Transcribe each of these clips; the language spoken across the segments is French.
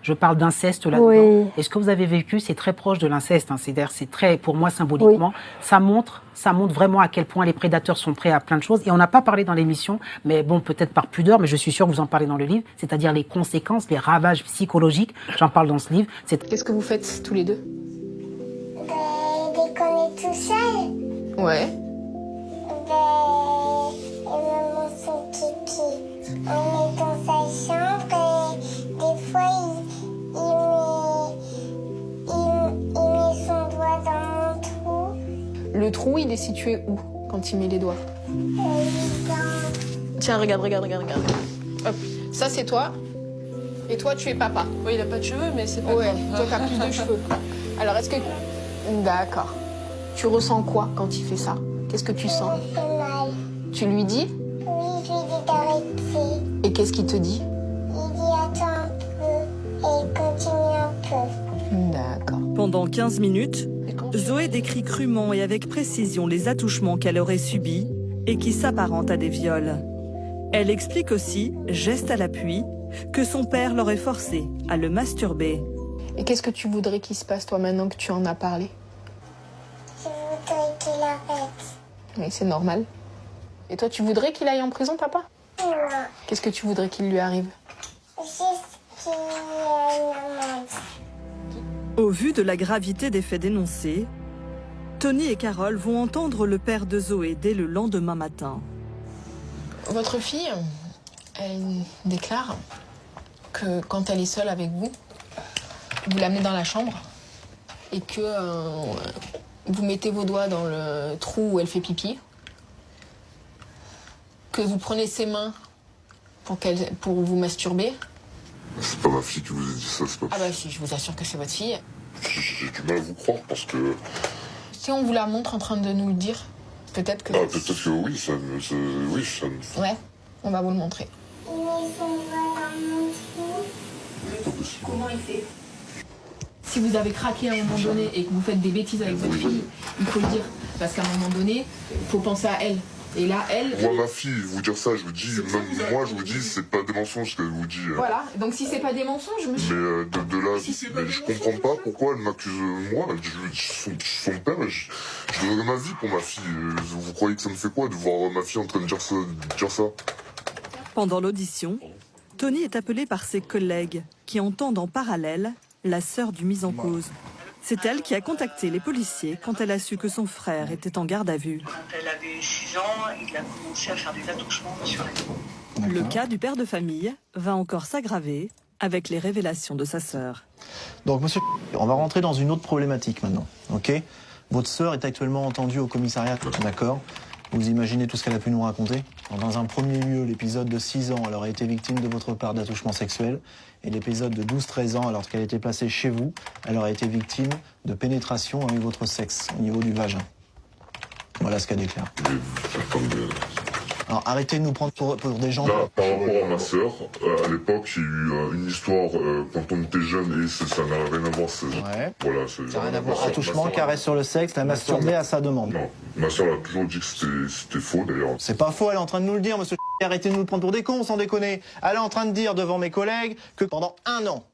Je parle d'inceste là-dedans. Oui. Et ce que vous avez vécu, c'est très proche de l'inceste. Hein. C'est très, pour moi, symboliquement, ça montre vraiment à quel point les prédateurs sont prêts à plein de choses. Et on n'a pas parlé dans l'émission, mais bon, peut-être par pudeur, mais je suis sûr que vous en parlez dans le livre, c'est-à-dire les conséquences, les ravages psychologiques. J'en parle dans ce livre. Qu'est-ce que vous faites tous les deux? Dès qu'on est tout seul, Ouais. il me montre son kiki. On est dans sa chambre et des fois il met son doigt dans mon trou. Le trou, il est situé où quand il met les doigts? Tiens, regarde. Hop. Ça, c'est toi. Et toi, tu es papa. Oui, il n'a pas de cheveux, mais c'est pas Ouais, grave. toi, t'as plus de cheveux. Alors, est-ce que... D'accord. Tu ressens quoi quand il fait ça? Qu'est-ce que tu sens? C'est mal. Tu lui dis? Oui, je lui dis d'arrêter. Et qu'est-ce qu'il te dit? Il dit attends un peu et continue un peu. D'accord. Pendant 15 minutes, Zoé décrit crûment et avec précision les attouchements qu'elle aurait subis et qui s'apparentent à des viols. Elle explique aussi, geste à l'appui, que son père l'aurait forcée à le masturber. Et qu'est-ce que tu voudrais qu'il se passe, toi, maintenant que tu en as parlé? Je voudrais qu'il arrête. Oui, c'est normal. Et toi, tu voudrais qu'il aille en prison, papa? Non, Qu'est-ce que tu voudrais qu'il lui arrive? juste qu'il ait une amende. Au vu de la gravité des faits dénoncés, Tony et Carole vont entendre le père de Zoé dès le lendemain matin. Votre fille, elle déclare que quand elle est seule avec vous, vous l'amenez dans la chambre et que vous mettez vos doigts dans le trou où elle fait pipi, que vous prenez ses mains pour vous masturber. C'est pas ma fille qui vous a dit ça, c'est pas Ah bah si, je vous assure que c'est votre fille. J'ai du mal à vous croire parce que... Si on vous la montre en train de nous le dire, peut-être que... Ah, peut-être que oui, ça me... Ouais, on va vous le montrer. Il met son doigt dans mon trou. C'est pas possible. Comment il fait? Si vous avez craqué à un moment donné et que vous faites des bêtises avec votre fille, il faut le dire. Parce qu'à un moment donné, il faut penser à elle. Et là, elle... Moi, ma fille, vous dire ça, je vous dis, même moi, je vous dis, c'est pas des mensonges ce qu'elle vous dit. Voilà, donc si c'est pas des mensonges, je me suis... Mais de là, mais je comprends pas pourquoi elle m'accuse moi. Son père, je donnerais ma vie pour ma fille. Vous croyez que ça me fait quoi de voir ma fille en train de dire ça? Pendant l'audition, Tony est appelé par ses collègues qui entendent en parallèle la sœur du mis en cause. C'est elle qui a contacté les policiers quand elle a su que son frère était en garde à vue. Quand elle avait 6 ans, il a commencé à faire des attouchements sur elle. Le cas du père de famille va encore s'aggraver avec les révélations de sa sœur. Donc, monsieur, on va rentrer dans une autre problématique maintenant, ok? Votre sœur est actuellement entendue au commissariat, d'accord? Vous imaginez tout ce qu'elle a pu nous raconter? Dans un premier lieu, l'épisode de 6 ans, elle aurait été victime de votre part d'attouchement sexuel. Et l'épisode de 12-13 ans, alors qu'elle était placée chez vous, elle aurait été victime de pénétration avec votre sexe, au niveau du vagin. Voilà ce qu'elle déclare. Alors arrêtez de nous prendre pour des gens... Là, par rapport à ma sœur, à l'époque, il y a eu une histoire quand on était jeune et ça n'a rien à voir. Ouais. Voilà, Ça n'a rien à voir. Attouchement, caresse sur le sexe, la masturber à sa demande. Non, ma sœur a toujours dit que c'était faux d'ailleurs. C'est pas faux, elle est en train de nous le dire, monsieur. Arrêtez de nous le prendre pour des cons, sans déconner. Elle est en train de dire devant mes collègues que pendant 1 an,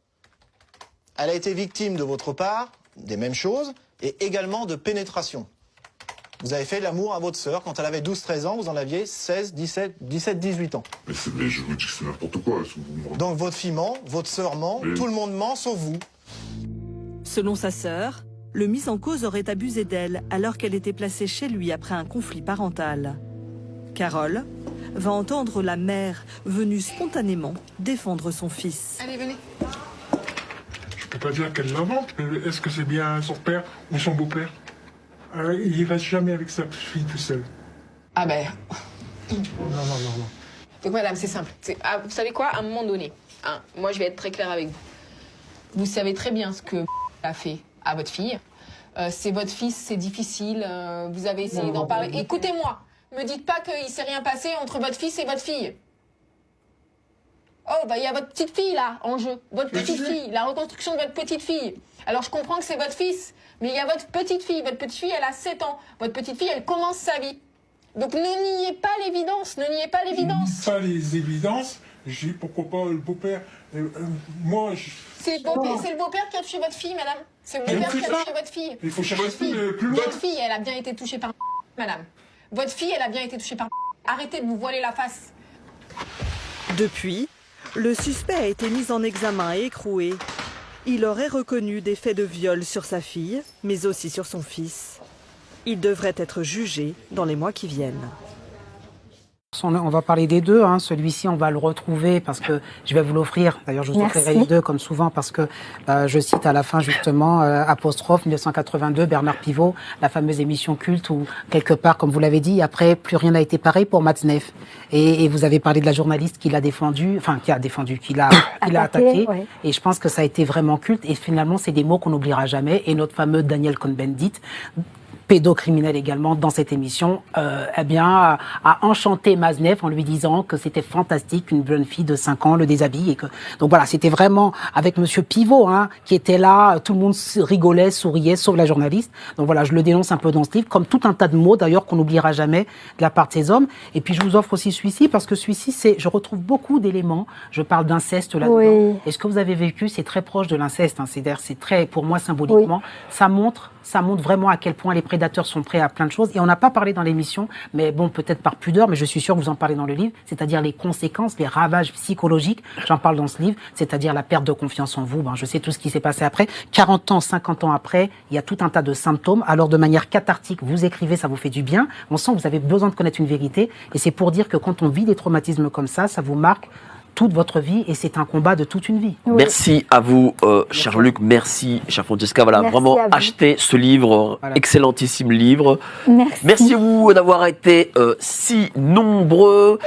elle a été victime de votre part des mêmes choses et également de pénétration. Vous avez fait l'amour à votre sœur quand elle avait 12-13 ans, vous en aviez 16, 18 ans. Mais je vous dis que c'est n'importe quoi. Donc votre fille ment, votre sœur ment, tout le monde ment sauf vous. Selon sa sœur, le mis en cause aurait abusé d'elle alors qu'elle était placée chez lui après un conflit parental. Carole va entendre la mère venue spontanément défendre son fils. Allez, venez. Je peux pas dire qu'elle l'invente, mais est-ce que c'est bien son père ou son beau-père? Il reste jamais avec sa fille tout seul. Ah ben... Non. Donc madame, c'est simple. Vous savez quoi? À un moment donné, hein, moi je vais être très claire avec vous. Vous savez très bien ce que a fait à votre fille. C'est votre fils, c'est difficile. Vous avez essayé d'en parler. Écoutez-moi, me dites pas qu'il s'est rien passé entre votre fils et votre fille. Oh, bah il y a votre petite fille là en jeu. Votre petite fille, la reconstruction de votre petite fille. Alors je comprends que c'est votre fils, mais il y a votre petite fille. Votre petite fille, elle a 7 ans. Votre petite fille, elle commence sa vie. Donc ne niez pas l'évidence, ne niez pas l'évidence. Pas les évidences, j'ai dit pourquoi pas le beau-père Moi, C'est le beau-père qui a tué votre fille, madame. C'est le beau-père qui a tué votre fille. il faut chercher plus loin. Votre fille, elle a bien été touchée par madame. Votre fille, elle a bien été touchée par arrêtez de vous voiler la face. Depuis, le suspect a été mis en examen et écroué. Il aurait reconnu des faits de viol sur sa fille, mais aussi sur son fils. Il devrait être jugé dans les mois qui viennent. On va parler des deux. Celui-ci, on va le retrouver parce que je vais vous l'offrir. D'ailleurs, je vous offrirai les deux comme souvent parce que je cite à la fin justement apostrophe 1982 Bernard Pivot, la fameuse émission culte où quelque part, comme vous l'avez dit, après plus rien n'a été pareil pour Matzneff. Et vous avez parlé de la journaliste qui l'a défendu, qui l'a attaqué. Ouais. Et je pense que ça a été vraiment culte. Et finalement, c'est des mots qu'on n'oubliera jamais. Et notre fameux Daniel Cohn-Bendit, pédocriminel également dans cette émission, a enchanté Matzneff en lui disant que c'était fantastique qu'une jeune fille de 5 ans le déshabille et que donc voilà, c'était vraiment avec monsieur Pivot qui était là, tout le monde rigolait, souriait sauf la journaliste. Donc voilà, je le dénonce un peu dans ce livre comme tout un tas de mots d'ailleurs qu'on n'oubliera jamais de la part de ces hommes. Et puis je vous offre aussi celui-ci parce que celui-ci je retrouve beaucoup d'éléments, je parle d'inceste là-dedans. Oui. Et ce que vous avez vécu, c'est très proche de l'inceste, c'est-à-dire c'est très pour moi symboliquement, ça montre vraiment à quel point les prédateurs sont prêts à plein de choses. Et on n'a pas parlé dans l'émission, mais bon, peut-être par pudeur, mais je suis sûr que vous en parlez dans le livre, c'est-à-dire les conséquences, les ravages psychologiques, j'en parle dans ce livre, c'est-à-dire la perte de confiance en vous. Je sais tout ce qui s'est passé après. 40 ans, 50 ans après, il y a tout un tas de symptômes. Alors, de manière cathartique, vous écrivez, ça vous fait du bien. On sent que vous avez besoin de connaître une vérité. Et c'est pour dire que quand on vit des traumatismes comme ça vous marque toute votre vie et c'est un combat de toute une vie. Oui. Merci à vous, cher Luc, merci, chère Francesca. Voilà, merci vraiment achetez ce livre, voilà. Excellentissime livre. Merci à vous d'avoir été si nombreux.